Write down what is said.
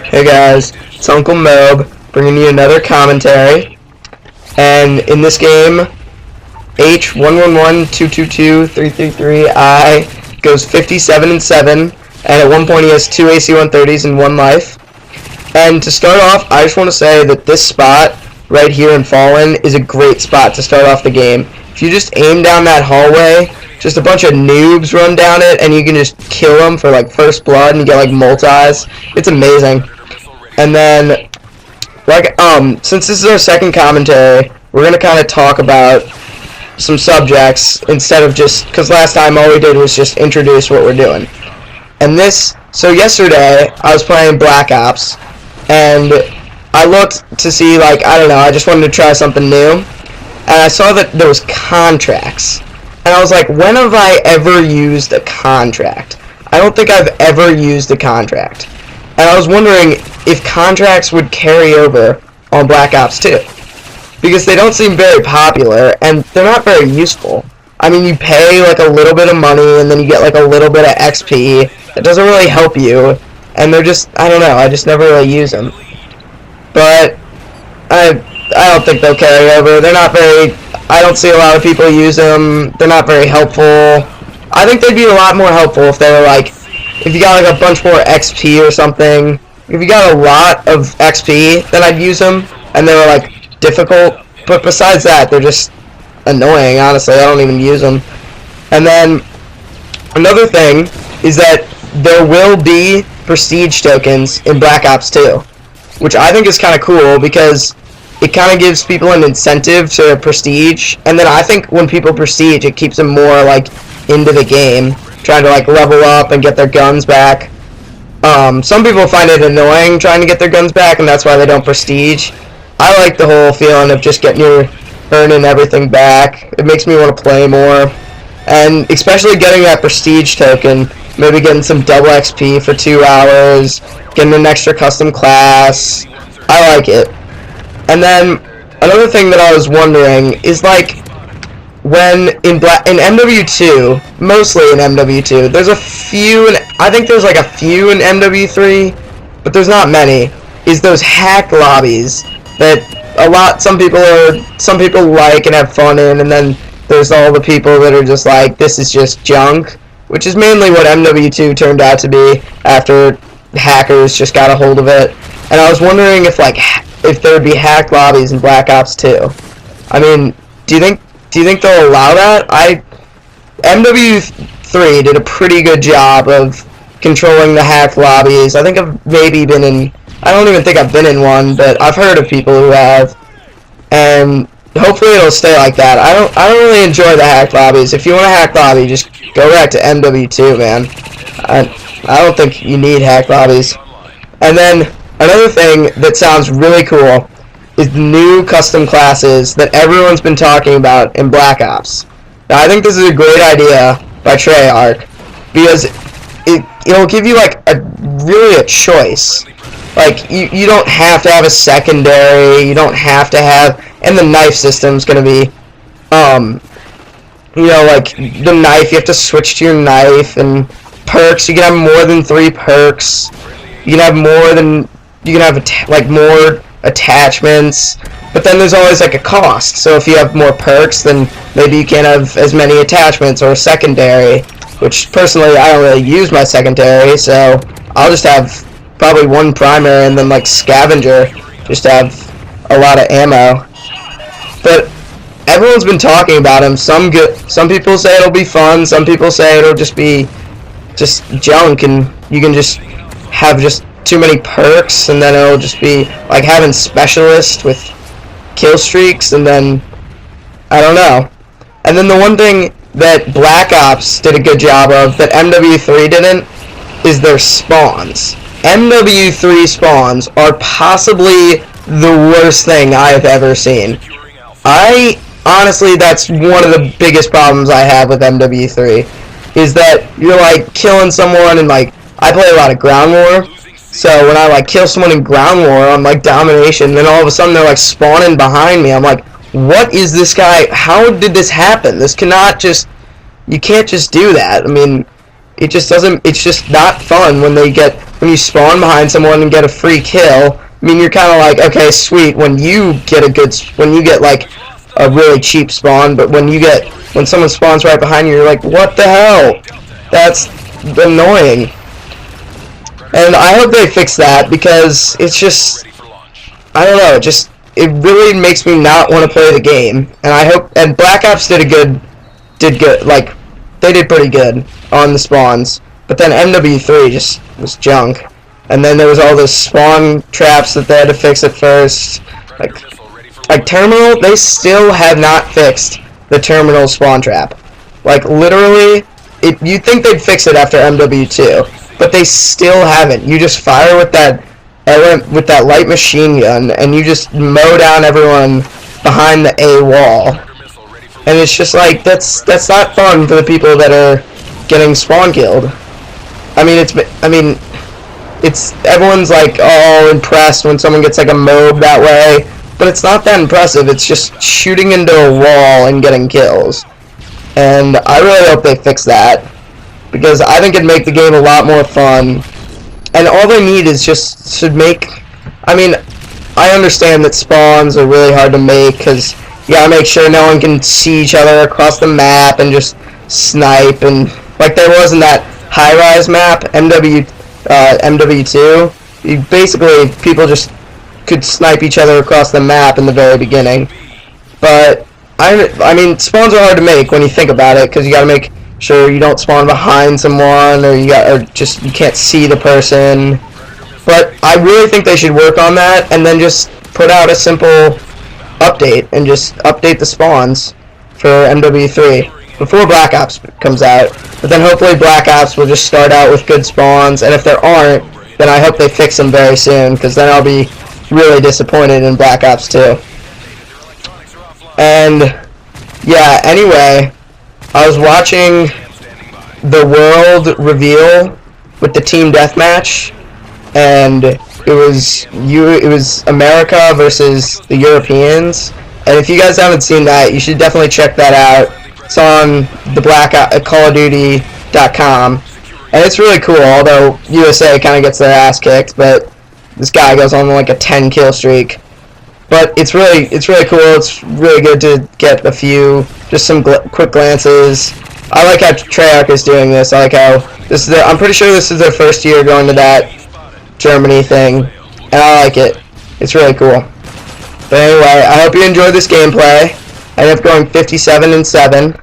Hey guys, it's UncleMoab bringing you another commentary, and in this game, H1112223333I goes 57-7, and at one point he has 2 AC-130s and 1 life. And to start off, I just want to say that this spot right here in Fallen is a great spot to start off the game. If you just aim down that hallway, just a bunch of noobs run down it, and you can just kill them for like first blood, and you get like multis. It's amazing. And then, since this is our second commentary, we're gonna kind of talk about some subjects instead of just, because last time all we did was just introduce what we're doing. And so yesterday I was playing Black Ops, and I looked to see, I don't know, I just wanted to try something new, and I saw that there was contracts. And I was like, when have I ever used a contract? I don't think I've ever used a contract. And I was wondering if contracts would carry over on Black Ops 2. Because they don't seem very popular, and they're not very useful. I mean, you pay like a little bit of money, and then you get like a little bit of XP. It doesn't really help you, and they're just, I don't know, I just never really use them. But I don't think they'll carry over. They're not very, I don't see a lot of people use them. They're not very helpful. I think they'd be a lot more helpful if they were like, if you got like a bunch more XP or something. If you got a lot of XP, then I'd use them, and they were like difficult. But besides that, they're just annoying, honestly. I don't even use them. And then another thing is that there will be prestige tokens in Black Ops 2, which I think is kind of cool because it kind of gives people an incentive to prestige, and then I think when people prestige, it keeps them more like into the game, trying to like level up and get their guns back. Some people find it annoying trying to get their guns back, and that's why they don't prestige. I like the whole feeling of just earning everything back. It makes me want to play more, and especially getting that prestige token, maybe getting some double XP for 2 hours, getting an extra custom class. I like it. And then another thing that I was wondering is like, when in MW2, mostly in MW2, there's a few, I think there's like a few in MW3, but there's not many, is those hack lobbies that some people like and have fun in, and then there's all the people that are just like, this is just junk, which is mainly what MW2 turned out to be after hackers just got a hold of it. And I was wondering if there would be hacked lobbies in Black Ops 2. I mean, do you think they'll allow that? MW3 did a pretty good job of controlling the hacked lobbies. I think I've maybe been in, I don't even think I've been in one, but I've heard of people who have, and hopefully it'll stay like that. I don't really enjoy the hacked lobbies. If you want a hacked lobby, just go back to MW2, man. I don't think you need hacked lobbies. And then another thing that sounds really cool is the new custom classes that everyone's been talking about in Black Ops. Now, I think this is a great idea by Treyarch, because it'll give you like really a choice. Like, you don't have to have a secondary, you don't have to have, and the knife system's gonna be, like the knife, you have to switch to your knife, and perks, you can have more than 3 perks, you can have more attachments, but then there's always like a cost. So if you have more perks, then maybe you can't have as many attachments or a secondary, which personally I don't really use my secondary, so I'll just have probably 1 primary and then like scavenger, just to have a lot of ammo. But everyone's been talking about him. Some people say it'll be fun, some people say it'll just be just junk, and you can just have just too many perks, and then it'll just be like having specialist with kill streaks, and then I don't know. And then the one thing that Black Ops did a good job of that MW3 didn't is their spawns. MW3 spawns are possibly the worst thing I've ever seen. Honestly, that's one of the biggest problems I have with MW3, is that you're like killing someone, and like I play a lot of ground war. So when I like kill someone in ground war on like domination, then all of a sudden they're like spawning behind me. I'm like, what is this guy? How did this happen? This cannot just, you can't just do that. I mean, it just doesn't. It's just not fun when you spawn behind someone and get a free kill. I mean, you're kind of like, okay, sweet. When you get like a really cheap spawn, but when someone spawns right behind you, you're like, what the hell? That's annoying. And I hope they fix that, because it's just, I don't know, it really makes me not want to play the game. And Black Ops did good, like, they did pretty good on the spawns, but then MW3 just was junk. And then there was all those spawn traps that they had to fix at first. Like Terminal, they still have not fixed the Terminal spawn trap. Like, literally, you'd think they'd fix it after MW2, but they still haven't. You just fire with that light machine gun, and you just mow down everyone behind the A wall. And it's just like, that's not fun for the people that are getting spawn killed. It's everyone's like all impressed when someone gets like a MOAB that way, but it's not that impressive. It's just shooting into a wall and getting kills. And I really hope they fix that, because I think it'd make the game a lot more fun. And all they need is just to make, I understand that spawns are really hard to make, because you gotta make sure no one can see each other across the map and just snipe. And like there was in that high-rise map, MW2, basically people just could snipe each other across the map in the very beginning. But spawns are hard to make when you think about it, because you gotta make sure you don't spawn behind someone, or you can't see the person. But I really think they should work on that, and then just put out a simple update and just update the spawns for MW3 before Black Ops comes out. But then hopefully Black Ops will just start out with good spawns, and if there aren't, then I hope they fix them very soon, because then I'll be really disappointed in Black Ops 2. And yeah, anyway, I was watching the world reveal with the team deathmatch, and it was America versus the Europeans. And if you guys haven't seen that, you should definitely check that out. It's on the CallOfDuty.com, and it's really cool. Although USA kind of gets their ass kicked, but this guy goes on like a 10 kill streak. But it's really cool. It's really good to get some quick glances. I like how Treyarch is doing this. I like how I'm pretty sure this is their first year going to that Germany thing, and I like it. It's really cool. But anyway, I hope you enjoyed this gameplay. I ended up going 57-7.